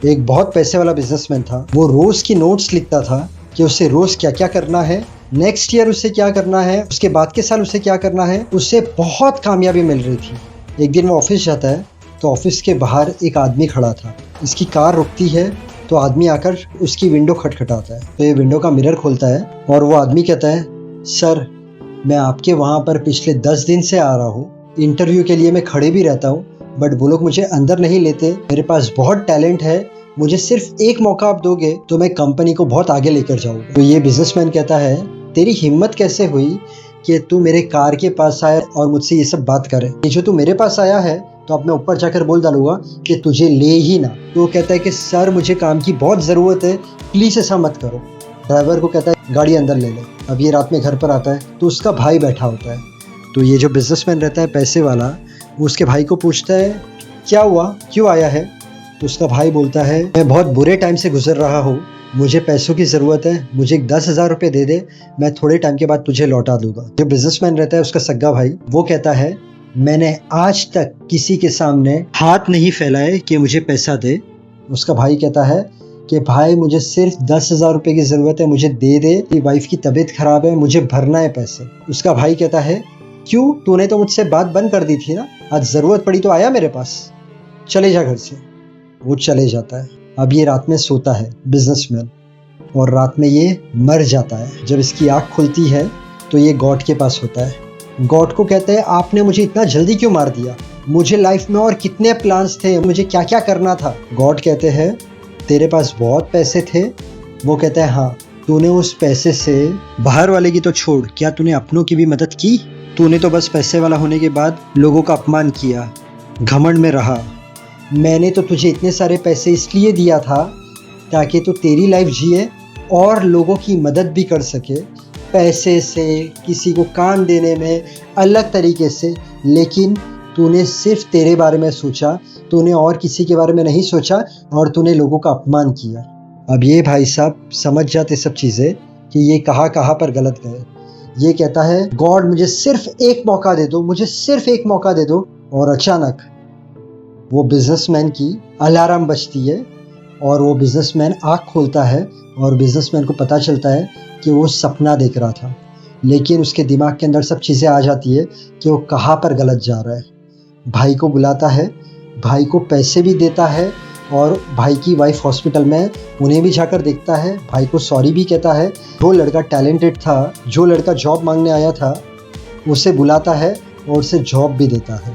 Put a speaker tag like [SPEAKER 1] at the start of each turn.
[SPEAKER 1] एक बहुत पैसे वाला बिजनेसमैन था। वो रोज की नोट्स लिखता था कि उसे रोज क्या क्या करना है, नेक्स्ट ईयर उसे क्या करना है, उसके बाद के साल उसे क्या करना है। उसे बहुत कामयाबी मिल रही थी। एक दिन वो ऑफिस जाता है तो ऑफिस के बाहर एक आदमी खड़ा था। इसकी कार रुकती है तो आदमी आकर उसकी विंडो खटखटाता है। तो ये विंडो का मिरर खोलता है और वो आदमी कहता है, सर मैं आपके वहाँ पर पिछले 10 दिन से आ रहा हूँ। इंटरव्यू के लिए मैं खड़े भी रहता हूँ, बट वो लोग मुझे अंदर नहीं लेते। मेरे पास बहुत टैलेंट है, मुझे सिर्फ एक मौका आप दोगे तो मैं कंपनी को बहुत आगे लेकर जाऊँगा। तो ये बिजनेसमैन कहता है, तेरी हिम्मत कैसे हुई कि तू मेरे कार के पास आया और मुझसे ये सब बात करे। ये जो तू मेरे पास आया है तो अब मैं ऊपर जाकर बोल डालूंगा कि तुझे ले ही ना। तो वो कहता है कि सर मुझे काम की बहुत ज़रूरत है, प्लीज़ ऐसा मत करो। ड्राइवर को कहता है गाड़ी अंदर ले ले। अब ये रात में घर पर आता है तो उसका भाई बैठा होता है। तो ये जो बिजनेसमैन रहता है पैसे वाला, वो उसके भाई को पूछता है, क्या हुआ, क्यों आया है। तो उसका भाई बोलता है, मैं बहुत बुरे टाइम से गुजर रहा हूँ, मुझे पैसों की ज़रूरत है, मुझे 10,000 रुपये दे दे, मैं थोड़े टाइम के बाद तुझे लौटा दूंगा। जो बिजनेसमैन रहता है उसका सग्गा भाई, वो कहता है, मैंने आज तक किसी के सामने हाथ नहीं फैलाए कि मुझे पैसा दे। उसका भाई कहता है कि भाई मुझे सिर्फ 10,000 रुपये की ज़रूरत है, मुझे दे दे, मेरी वाइफ की तबीयत खराब है, मुझे भरना है पैसे। उसका भाई कहता है, क्यों, तूने तो मुझसे बात बंद कर दी थी ना, आज ज़रूरत पड़ी तो आया मेरे पास, चले जा घर से। वो चले जाता है। अब ये रात में सोता है बिजनेसमैन, और रात में ये मर जाता है। जब इसकी आँख खुलती है तो ये गॉड के पास होता है। गॉड को कहता है, आपने मुझे इतना जल्दी क्यों मार दिया, मुझे लाइफ में और कितने प्लान्स थे, मुझे क्या क्या करना था। गॉड कहते हैं, तेरे पास बहुत पैसे थे। वो कहता है, हाँ, तूने उस पैसे से बाहर वाले की तो छोड़, क्या तूने अपनों की भी मदद की। तूने तो बस पैसे वाला होने के बाद लोगों का अपमान किया, घमंड में रहा। मैंने तो तुझे इतने सारे पैसे इसलिए दिया था ताकि तू तेरी लाइफ जिए और लोगों की मदद भी कर सके, पैसे से, किसी को काम देने में, अलग तरीके से। लेकिन तूने सिर्फ तेरे बारे में सोचा, तूने और किसी के बारे में नहीं सोचा, और तूने लोगों का अपमान किया। अब ये भाई साहब समझ जाते सब चीज़ें कि ये कहाँ पर गलत गए। ये कहता है, गॉड मुझे सिर्फ एक मौका दे दो, मुझे सिर्फ एक मौका दे दो। और अचानक वो बिजनेसमैन की अलार्म बजती है और वो बिजनेसमैन आँख खोलता है और बिजनेसमैन को पता चलता है कि वो सपना देख रहा था। लेकिन उसके दिमाग के अंदर सब चीज़ें आ जाती है कि वो कहाँ पर गलत जा रहा है। भाई को बुलाता है, भाई को पैसे भी देता है, और भाई की वाइफ हॉस्पिटल में, उन्हें भी जाकर देखता है, भाई को सॉरी भी कहता है। जो लड़का टैलेंटेड था, जो लड़का जॉब मांगने आया था, उसे बुलाता है और उसे जॉब भी देता है।